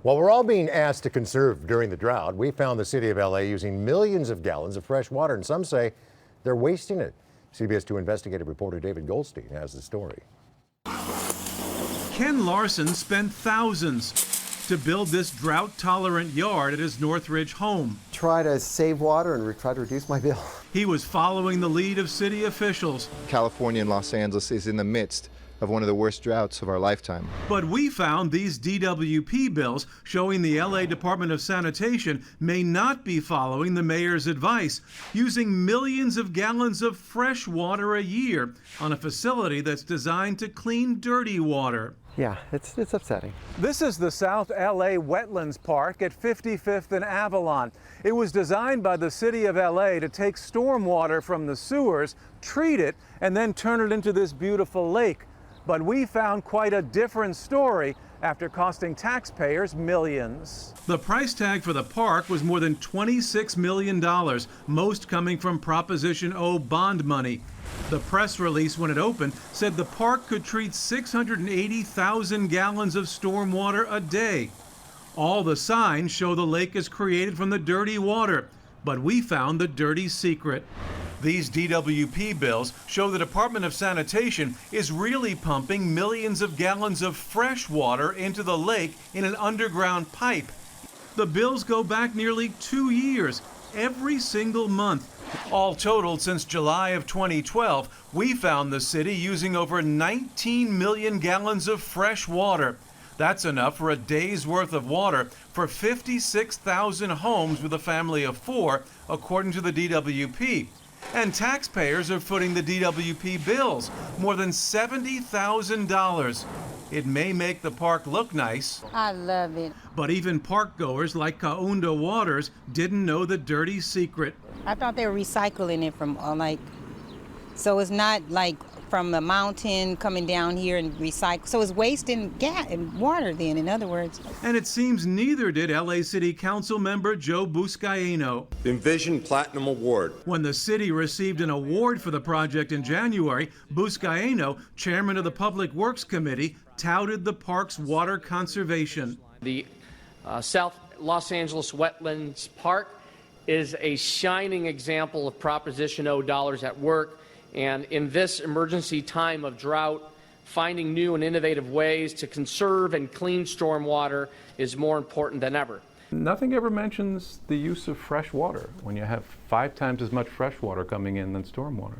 While we're all being asked to conserve during the drought, we found the city of L.A. using millions of gallons of fresh water, and some say they're wasting it. CBS2 investigative reporter David Goldstein has the story. Ken Larson spent thousands to build this drought-tolerant yard at his Northridge home. Try to save water and try to reduce my bill. He was following the lead of city officials. California and Los Angeles is in the midst of one of the worst droughts of our lifetime. But we found these DWP bills showing the LA Department of Sanitation may not be following the mayor's advice, using millions of gallons of fresh water a year on a facility that's designed to clean dirty water. Yeah, it's upsetting. This is the South L.A. Wetlands Park at 55th and Avalon. It was designed by the city of L.A. to take stormwater from the sewers, treat it, and then turn it into this beautiful lake. But we found quite a different story after costing taxpayers millions. The price tag for the park was more than $26 million, most coming from Proposition O bond money. The press release when it opened said the park could treat 680,000 gallons of stormwater a day. All the signs show the lake is created from the dirty water, but we found the dirty secret. These DWP bills show the Department of Sanitation is really pumping millions of gallons of fresh water into the lake in an underground pipe. The bills go back nearly 2 years, every single month. All totaled since July of 2012, we found the city using over 19 million gallons of fresh water. That's enough for a day's worth of water for 56,000 homes with a family of 4, according to the DWP. And taxpayers are footing the DWP bills, more than $70,000. It may make the park look nice. I love it. But even park goers like Kaunda Waters didn't know the dirty secret. I thought they were recycling it from so it's not like from the mountain coming down here and recycle. So it's wasting gas and water then, in other words. And it seems neither did LA City Council member Joe Buscaino. Envision Platinum Award. When the city received an award for the project in January, Buscaino, chairman of the Public Works Committee, touted the park's water conservation. The South Los Angeles Wetlands Park is a shining example of Proposition O dollars at work. And in this emergency time of drought, finding new and innovative ways to conserve and clean stormwater is more important than ever. Nothing ever mentions the use of fresh water when you have 5 times as much fresh water coming in than stormwater.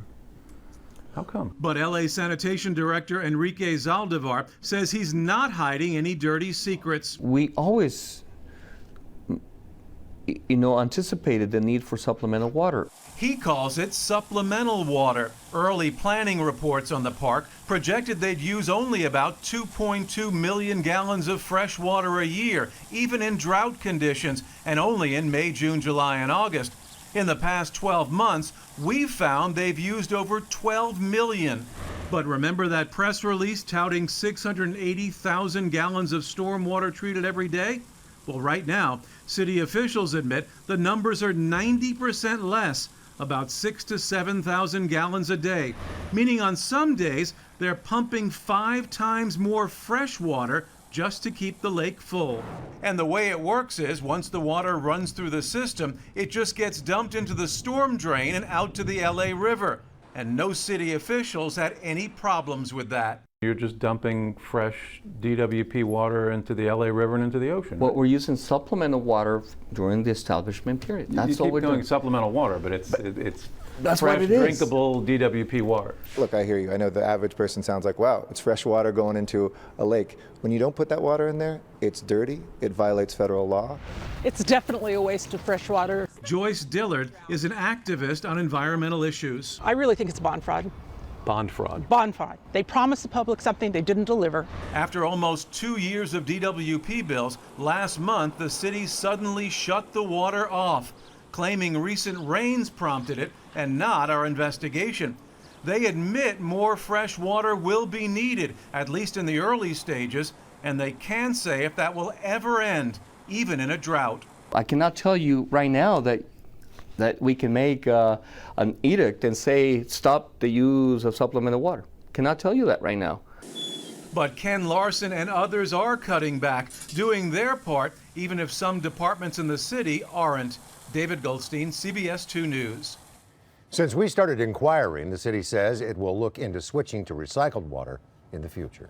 How come? But LA Sanitation Director Enrique Zaldivar says he's not hiding any dirty secrets. We always anticipated the need for supplemental water. He calls it supplemental water. Early planning reports on the park projected they'd use only about 2.2 million gallons of fresh water a year, even in drought conditions, and only in May, June, July, and August. In the past 12 months, we've found they've used over 12 million. But remember that press release touting 680,000 gallons of stormwater treated every day? Well, right now, city officials admit the numbers are 90% less, about 6,000 to 7,000 gallons a day, meaning on some days they're pumping 5 times more fresh water just to keep the lake full. And the way it works is once the water runs through the system, it just gets dumped into the storm drain and out to the LA River. And no city officials had any problems with that. You're just dumping fresh DWP water into the LA River and into the ocean. Well, we're using supplemental water during the establishment period. That's all we're doing. Supplemental water, but it's that's fresh, what it is. drinkable DWP water. Look, I hear you. I know the average person sounds like, wow, it's fresh water going into a lake. When you don't put that water in there, it's dirty, it violates federal law. It's definitely a waste of fresh water. Joyce Dillard is an activist on environmental issues. I really think it's bond fraud. Bond fraud. Bond fraud. They promised the public something they didn't deliver. After almost 2 years of DWP bills, last month the city suddenly shut the water off, claiming recent rains prompted it and not our investigation. They admit more fresh water will be needed, at least in the early stages, and they can't say if that will ever end, even in a drought. I cannot tell you right now that we can make an edict and say stop the use of supplemental water. Cannot tell you that right now. But Ken Larson and others are cutting back, doing their part, even if some departments in the city aren't. David Goldstein, CBS 2 News. Since we started inquiring, the city says it will look into switching to recycled water in the future.